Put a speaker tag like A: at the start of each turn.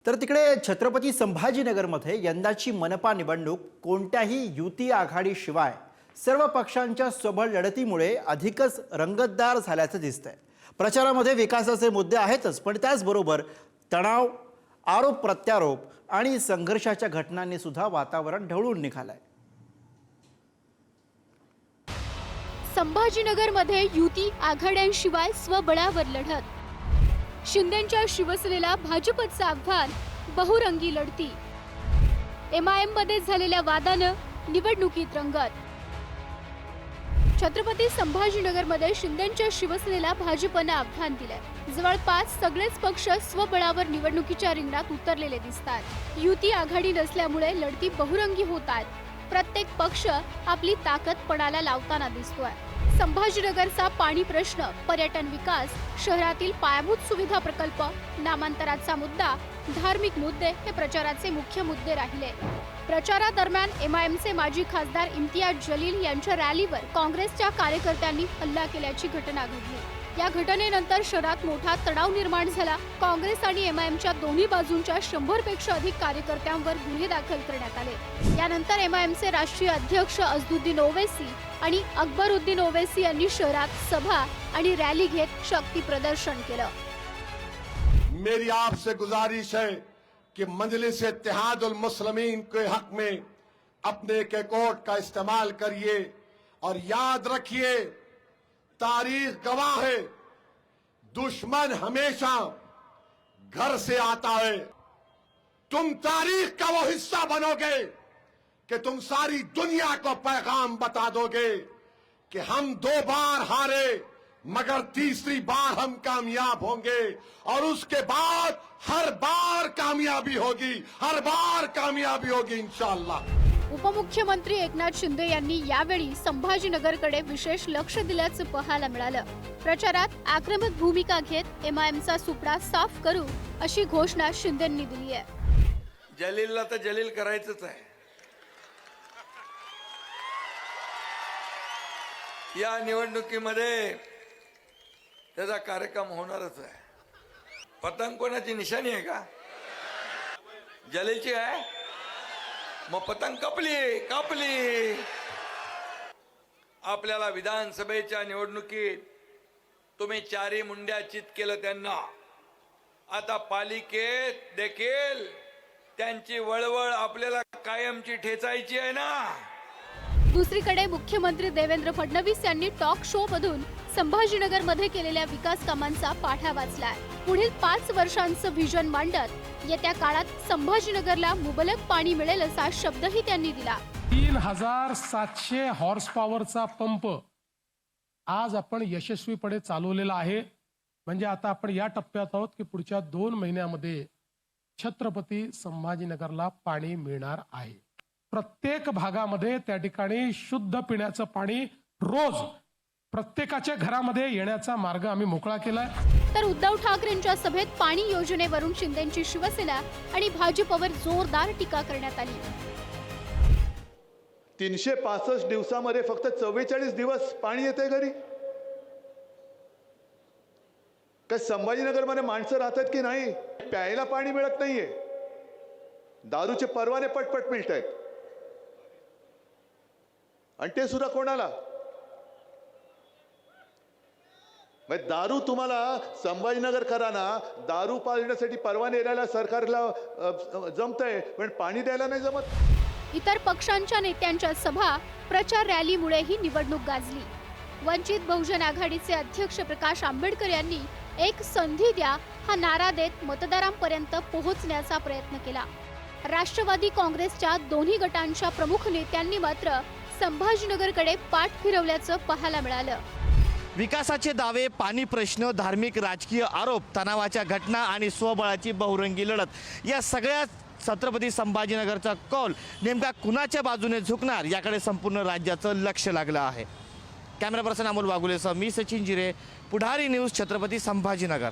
A: तर तिकडे छत्रपती संभाजीनगरमध्ये यंदाची मनपा निवडणूक कोणत्याही युती आघाडीशिवाय सर्व पक्षांच्या सबळ लढतीमुळे अधिकच रंगतदार झाल्याचं दिसतंय। प्रचारामध्ये विकासाचे मुद्दे आहेतच, पण त्याचबरोबर तणाव, आरोप प्रत्यारोप आणि संघर्षाच्या घटनांनी सुद्धा वातावरण ढवळून निघालंय।
B: संभाजीनगरमध्ये युती आघाड्यांशिवाय स्वबळावर लढत, शिंदेंच्या शिवसेनेला भाजपचं आव्हान, बहुरंगी लढती, MIM मध्ये झालेल्या वादानं निवडणुकीत रंगत। छत्रपती संभाजीनगरमध्ये शिंदेंच्या शिवसेनेला भाजपनं आव्हान दिलंय। जवळपास सगळेच पक्ष स्वबळावर निवडणुकीच्या रिंगणात उतरलेले दिसतात। युती आघाडी नसल्यामुळे लढती बहुरंगी होतात। प्रत्येक पक्ष आपली ताकद पणाला लावताना दिसतोय। संभाजीनगरचा पाणी प्रश्न, पर्यटन विकास, शहरातील पायाभूत सुविधा प्रकल्प, नामांतराचा मुद्दा, धार्मिक मुद्दे हे प्रचाराचे मुख्य मुद्दे राहिले। प्रचारादरम्यान MIMचे माजी खासदार इम्तियाज जलील यांच्या रॅलीवर काँग्रेसच्या कार्यकर्त्यांनी हल्ला केल्याची घटना घडली। या घटनेनंतर शहरात मोठा तणाव निर्माण झाला। काँग्रेस आणि MIMच्या दोन्ही बाजूंच्या 100 पेक्षा अधिक कार्यकर्त्यांवर गुन्हे दाखल करण्यात आले। यानंतर MIMचे राष्ट्रीय अध्यक्ष अझदुद्दीन ओवैसी आणि अकबरुद्दीन ओवैसी यांनी शहरात सभा आणि रॅली घेत शक्ती प्रदर्शन केलं।
C: मेरी आपसे गुजारिश है कि मजलिस इत्तेहादुल मुस्लिमीन के हक में अपने के कोर्ट का इस्तेमाल करिए और याद रखिए, तारीख गवाह है, दुश्मन हमेशा घर से आता है। तुम तारीख का वो हिस्सा बनोगे कि तुम सारी दुनिया को पैगाम बता दोगे कि हम 2 बार हारे मगर तीसरी बार हम कामयाब होंगे और उसके बाद हर बार कामयाबी होगी, हर बार कामयाबी होगी इंशाअल्लाह।
B: उपमुख्यमंत्री एकनाथ शिंदे यांनी यावेळी संभाजीनगरकडे विशेष लक्ष दिल्याचं पाहायला मिळालं। प्रचारात आक्रमक भूमिका घेत MIMचा सुपडा साफ करू अशी घोषणा शिंदेंनी दिली आहे।
D: जलीलला तर जलील करायचंच आहे। या निवडणुकीमध्ये त्याचा कार्यक्रम होणारच आहे। पतंग कोणाची निशाणी आहे का? जलीलची आहे? मग पतंग कापली। आपल्याला विधानसभेच्या निवडणुकीत तुम्ही 4 मुंड्या चित केलं त्यांना, आता पालिकेत देखील त्यांची वळवळ आपल्याला कायमची ठेचायची आहे ना।
B: दुसरीकडे मुख्यमंत्री देवेंद्र फडणवीस यांनी टॉक शो मधून संभाजीनगरमध्ये केलेल्या विकास कामांचा पाढा वाचलाय। पुढील 5 वर्षांचं व्हिजन मांडत येत्या काळात संभाजीनगरला मुबलक पाणी मिळेल असा शब्दही त्यांनी दिला।
E: 3700 हॉर्स पॉवरचा पंप आज आपण यशस्वीपणे चालवलेला आहे। म्हणजे आता आपण या टप्प्यात आहोत की पुढच्या 2 महिन्यामध्ये छत्रपती संभाजीनगरला पाणी मिळणार आहे। प्रत्येक भागामध्ये त्या ठिकाणी शुद्ध पिण्याचं पाणी रोज प्रत्येकाच्या घरामध्ये येण्याचा मार्ग आम्ही मोकळा केलाय।
B: तर उद्धव ठाकरेंच्या सभेत पाणी योजनेवरून शिंदेंची शिवसेना आणि भाजपवर जोरदार टीका करण्यात आली।
F: 365 दिवसामध्ये फक्त 44 दिवस पाणी येते घरी। काय संभाजीनगरमध्ये माणसं राहतात की नाही? प्यायला पाणी मिळत नाहीये, दारूचे परवाने पटपट मिळत आहेत, आणि ते सुद्धा कोणाला? दारू तुम्हाला संभाजीनगर कराना, दारू पाजण्यासाठी परवाने द्यायला सरकारला जमतंय, पण पाणी द्यायला नाही जमत।
B: इतर पक्षांच्या नेत्यांच्या सभा, प्रचार रॅलीमुळे ही निवडणूक गाजली। वंचित बहुजन आघाडीचे अध्यक्ष प्रकाश आंबेडकर यांनी एक संधी द्या हा नारा देत मतदारांपर्यंत पोहोचण्याचा प्रयत्न केला। राष्ट्रवादी काँग्रेसच्या दोन्ही गटांच्या प्रमुख नेत्यांनी मात्र संभाजीनगरकडे पाठ फिरवल्याचं पाहायला मिळालं।
G: विकासाचे दावे, पाणी प्रश्न, धार्मिक राजकीय आरोप, तणावाच्या घटना आणि स्वबळाची बहुरंगी लढत, या सगळ्या छत्रपती संभाजीनगरचा कौल नेमका कुणाच्या बाजूने झुकणार याकडे संपूर्ण राज्याचं लक्ष लागलं आहे। कॅमेरा पर्सन अमोल वाघुलेसह मी सचिन जिरे, पुढारी न्यूज, छत्रपती संभाजीनगर।